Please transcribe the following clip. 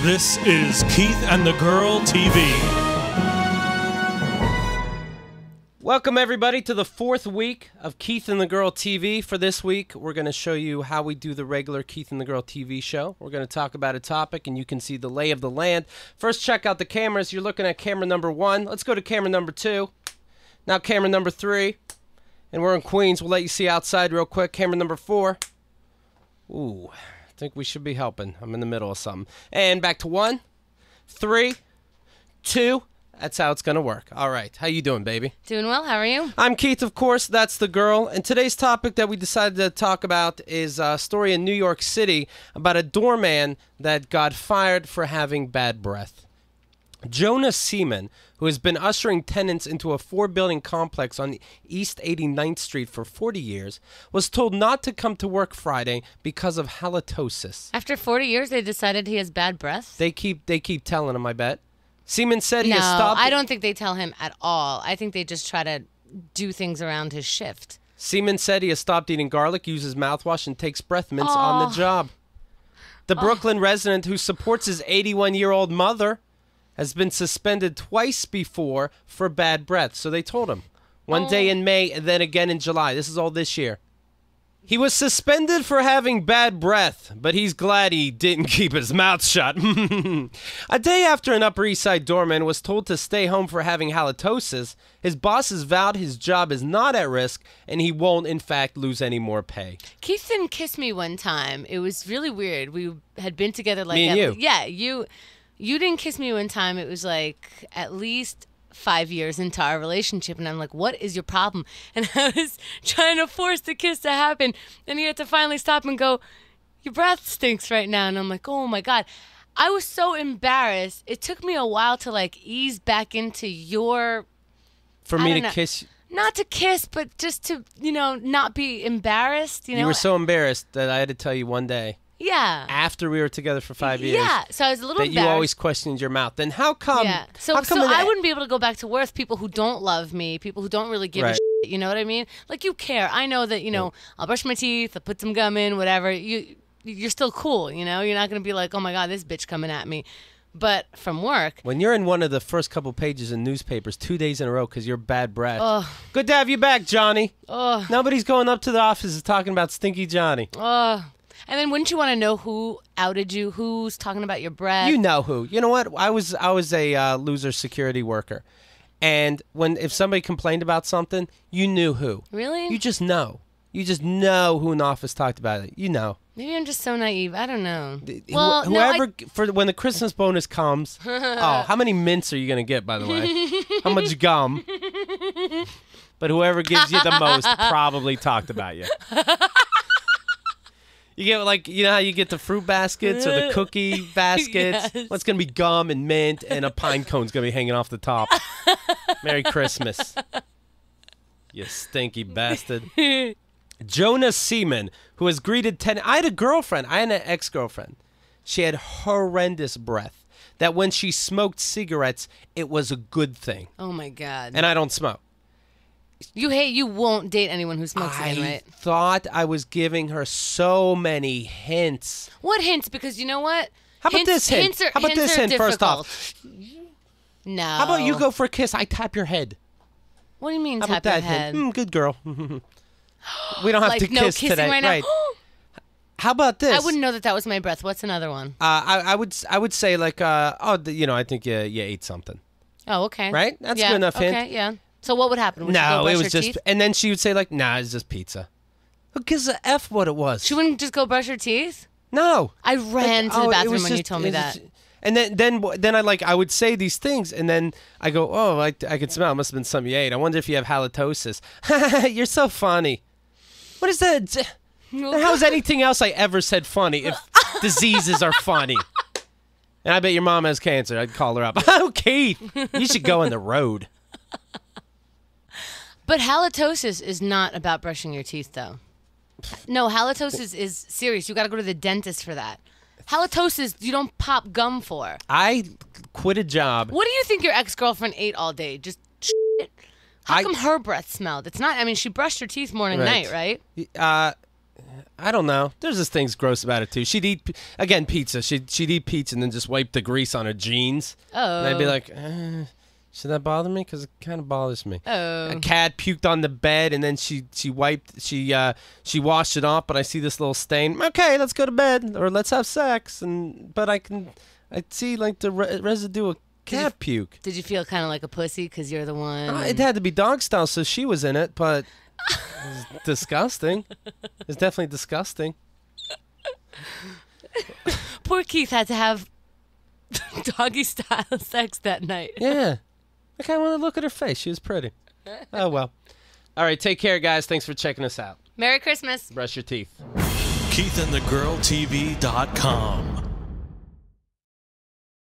This is Keith and the Girl TV. Welcome everybody to the 4th week of Keith and the Girl TV. For this week, we're going to show you how we do the regular Keith and the Girl TV show. We're going to talk about a topic and you can see the lay of the land. First, check out the cameras. You're looking at camera number 1. Let's go to camera number 2. Now camera number 3. And we're in Queens. We'll let you see outside real quick. Camera number 4. Ooh, I think we should be helping. I'm in the middle of something. And back to 1, 3, 2. That's how it's going to work. All right. How you doing, baby? Doing well. How are you? I'm Keith, of course. That's the girl. And today's topic that we decided to talk about is a story in New York City about a doorman that got fired for having bad breath. Jonah Seaman, who has been ushering tenants into a 4-building complex on East 89th Street for 40 years, was told not to come to work Friday because of halitosis. After 40 years, they decided he has bad breath? They keep telling him, I bet. Seaman said he has No, stopped... I don't think they tell him at all. I think they just try to do things around his shift. Seaman said he has stopped eating garlic, uses mouthwash, and takes breath mints on the job. The Brooklyn resident who supports his 81-year-old mother has been suspended twice before for bad breath. So they told him. One day in May and then again in July. This is all this year. He was suspended for having bad breath, but he's glad he didn't keep his mouth shut. A day after an Upper East Side doorman was told to stay home for having halitosis, his bosses vowed his job is not at risk and he won't, in fact, lose any more pay. Keith didn't kiss me one time. It was really weird. We had been together like... Me and you. Yeah, you didn't kiss me one time. It was like at least 5 years into our relationship, and I'm like, what is your problem? And I was trying to force the kiss to happen, and he had to finally stop and go, your breath stinks right now. And I'm like, oh my God. I was so embarrassed. It took me a while to like ease back into your... For me to kiss you? Not to kiss, but just to, not be embarrassed. You were so embarrassed that I had to tell you one day. Yeah. After we were together for 5 years. Yeah. So I was a little embarrassed. That you always questioned your mouth. Then how come? Yeah. So I wouldn't be able to go back to work with people who don't love me, people who don't really give a shit. You know what I mean? Like you care. I know that, I'll brush my teeth, I'll put some gum in, whatever. You're still cool, You're not going to be like, oh my God, this bitch coming at me. But from work. When you're in one of the first couple pages in newspapers 2 days in a row because you're bad breath. Good to have you back, Johnny. Nobody's going up to the office and talking about Stinky Johnny. And then wouldn't you want to know who outed you? Who's talking about your breath? You know who. You know what? I was a loser security worker. And if somebody complained about something, you knew who. Really? You just know. You just know who in the office talked about it. You know. Maybe I'm just so naive. I don't know. Well, when the Christmas bonus comes, how many mints are you going to get, by the way? How much gum? But whoever gives you the most probably talked about you. You get how you get the fruit baskets or the cookie baskets? Yes. Well, it's going to be gum and mint and a pine cone's going to be hanging off the top. Merry Christmas. You stinky bastard. Jonah Seaman, who has greeted I had a girlfriend. I had an ex-girlfriend. She had horrendous breath. That when she smoked cigarettes, it was a good thing. Oh, my God. And I don't smoke. You won't date anyone who smokes again, right? I thought I was giving her so many hints. What hints? Because you know what? How about this hint? How about this hint first off? No. How about you go for a kiss? I tap your head. What do you mean How tap about your that head? hint? Good girl. We don't have to no kiss kissing today. Right now? Right. How about this? I wouldn't know that was my breath. What's another one? I would say like I think you ate something. Oh, okay. Right? That's good enough hint. Okay, yeah. So what would happen? Would no, she go brush it was her just, teeth? and then she would say like, nah, it's just pizza. Who gives a F what it was? She wouldn't just go brush her teeth? No. I ran to the bathroom when you told me that. And then I would say these things, and then I go, oh, I can smell. It must have been something you ate. I wonder if you have halitosis. You're so funny. What is that? How is anything else I ever said funny if diseases are funny? And I bet your mom has cancer. I'd call her up. Oh, Keith, you should go on the road. But halitosis is not about brushing your teeth, though. No, halitosis is serious. You got to go to the dentist for that. Halitosis, you don't pop gum for. I quit a job. What do you think your ex-girlfriend ate all day? Just shit? How come her breath smelled? It's not, I mean, she brushed her teeth morning and night, right? I don't know. There's just things gross about it too. She'd eat again pizza. She'd eat pizza and then just wipe the grease on her jeans. Oh. And I'd be like, should that bother me? Because it kind of bothers me. Oh. A cat puked on the bed and then she washed it off. But I see this little stain. Okay, let's go to bed or let's have sex. But I see like the residue of cat puke. Did you feel kind of like a pussy because you're the one? It had to be dog style, so she was in it, but it was disgusting. It's definitely disgusting. Poor Keith had to have doggy style sex that night. Yeah. I kind of want to look at her face. She was pretty. Oh, well. All right, take care, guys. Thanks for checking us out. Merry Christmas. Brush your teeth. KATGtv.com.